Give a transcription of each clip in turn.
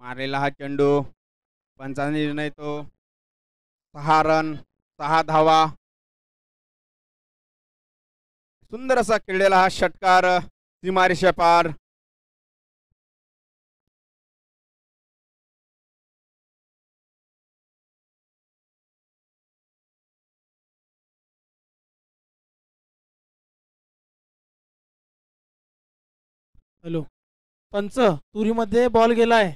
मारलेला हा चेंडू पंचांचा निर्णय तो 6 रन 6 धावा. सुंदर असा खेळलेला हा षटकार सीमारेषा पार. हॅलो पंच, तुरीमध्ये बॉल गेलाय.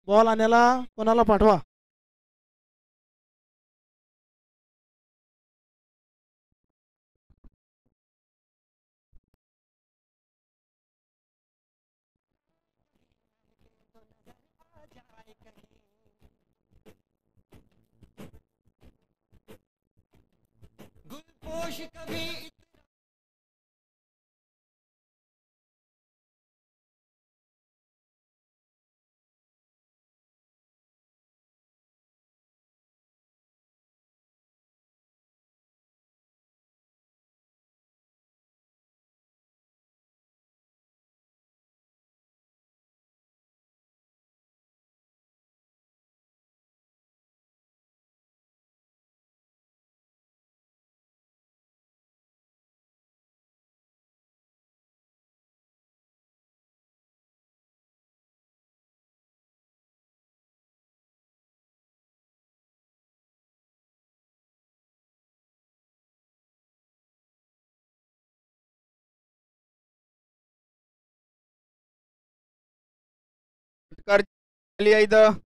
बॉल आणायला कोणाला पाठवा. षटकार झाली आहे इथं.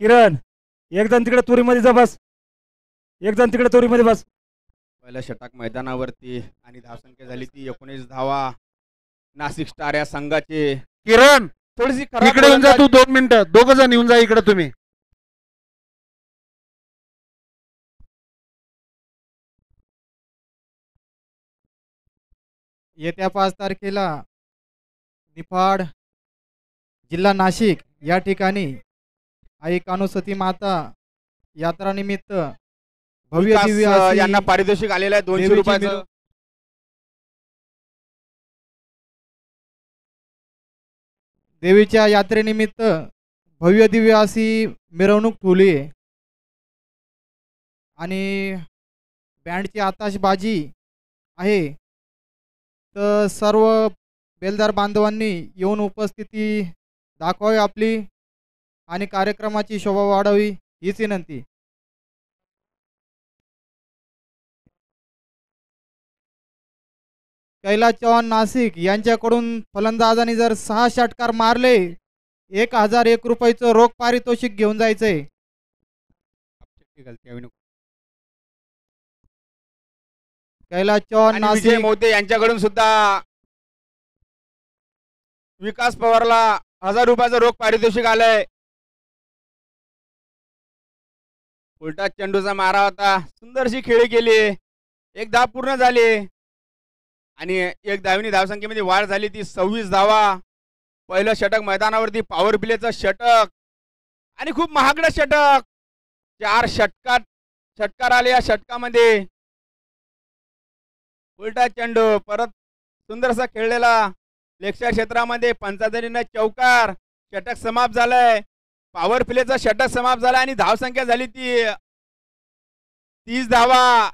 किरण, एक जण तिकडे तुरीमध्ये जा बस. एक जण तिकडे तुरीमध्ये बस. पहिलं षटक मैदानावरती आणि धावसंख्या झाली ती 19 धावा. नाशिक स्टार या संघाचे. किरण, थोडीशी खराब इकडे येऊन जा तू 2 मिनिटं. दोघं जण येऊन जा इकडे तुम्ही. येत्या 5 तारखेला निफाड जिल्हा नाशिक या ठिकाणी आई कानुसती माता यात्रा निमित्त भव्य विकास, दिव्य अशी यांना पारितोषिक आलेलं आहे 200 देवीची रुपयाचं. देवीच्या यात्रेनिमित्त भव्य दिव्य अशी मिरवणूक ठेवली आहे आणि बँडची आताशबाजी आहे. तर सर्व बेलदार बांधवांनी येऊन उपस्थिती दाखवावी आपली आणि कार्यक्रमाची शोभा वाढावी हीच विनंती. कैलास चव्हाण नाशिक यांच्याकडून फलंदाजांनी जर 6 षटकार मारले 1001 रुपयाचं रोख पारितोषिक घेऊन जायचंय. कैलास चव्हाण आणि विजय नाशिक मोते यांच्याकडून सुद्धा विकास पवारला 1000 रुपयाचं रोख पारितोषिक आलंय. उलटा चेंडूचा मारा होता. सुंदरशी खेळी केली. एक धाव पूर्ण झाली आणि एक धावनी धावसंख्येमध्ये वाढ झाली ती 26 धावा. पहिलं षटक मैदानावरती पॉवर प्लेचं षटक आणि खूप महागडं षटक. 4 षटकार आले या षटकामध्ये. उलटा चेंडू परत सुंदरसा खेळलेला लेगच्या क्षेत्रामध्ये पंचांचा चौकार. षटक समाप्त झालंय. पॉवर प्लेचं षटक समाप्त झालं आणि धावसंख्या झाली ती 30 धावा.